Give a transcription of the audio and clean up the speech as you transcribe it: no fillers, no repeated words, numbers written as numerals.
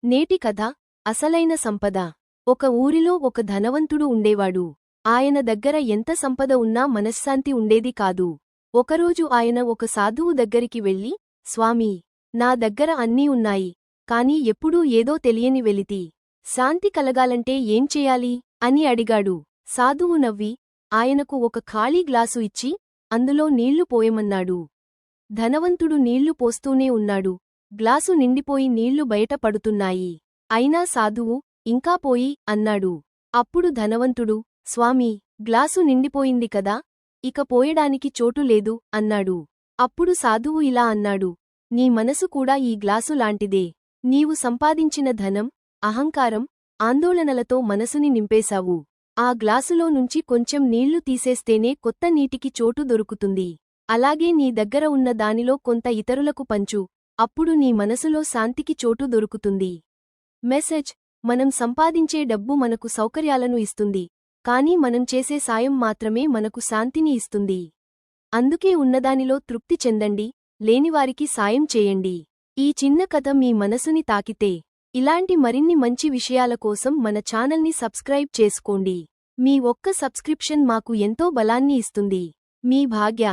నేటి కథ అసలైన సంపద. ఒక ఊరిలో ఒక ధనవంతుడు ఉండేవాడు. ఆయన దగ్గర ఎంత సంపద ఉన్నా మనశ్శాంతి ఉండేది కాదు. ఒకరోజు ఆయన ఒక సాధువు దగ్గరికి వెళ్ళి, స్వామీ, నా దగ్గర అన్నీ ఉన్నాయి, కాని ఎప్పుడూ ఏదో తెలియని వెలితి. శాంతి కలగాలంటే ఏం చెయ్యాలి అని అడిగాడు. సాధువు నవ్వి ఆయనకు ఒక ఖాళీ గ్లాసు ఇచ్చి అందులో నీళ్లు పోయమన్నాడు. ధనవంతుడు నీళ్లు పోస్తూనే ఉన్నాడు. గ్లాసు నిండిపోయి నీళ్లు బయట పడుతున్నాయి. అయినా సాధువు ఇంకా పోయి అన్నాడు. అప్పుడు ధనవంతుడు, స్వామీ, గ్లాసు నిండిపోయింది కదా, ఇక పోయడానికి చోటు లేదు అన్నాడు. అప్పుడు సాధువు ఇలా అన్నాడు, నీ మనసు కూడా ఈ గ్లాసు లాంటిదే. నీవు సంపాదించిన ధనం, అహంకారం, ఆందోళనలతో మనసుని నింపేశావు. ఆ గ్లాసులో నుంచి కొంచెం నీళ్లు తీసేస్తేనే కొత్త నీటికి చోటు దొరుకుతుంది. అలాగే నీ దగ్గర ఉన్న దానిలో కొంత ఇతరులకు పంచు, అప్పుడు నీ మనసులో శాంతికి చోటు దొరుకుతుంది. మెసేజ్: మనం సంపాదించే డబ్బు మనకు సౌకర్యాలను ఇస్తుంది, కానీ మనం చేసే సాయం మాత్రమే మనకు శాంతిని ఇస్తుంది. అందుకే ఉన్నదానిలో తృప్తి చెందండి, లేనివారికి సాయం చేయండి. ఈ చిన్న కథ మీ మనసుని తాకితే, ఇలాంటి మరిన్ని మంచి విషయాల కోసం మన ఛానల్ని సబ్స్క్రైబ్ చేసుకోండి. మీ ఒక్క సబ్స్క్రిప్షన్ మాకు ఎంతో బలాన్ని ఇస్తుంది. మీ భాగ్య.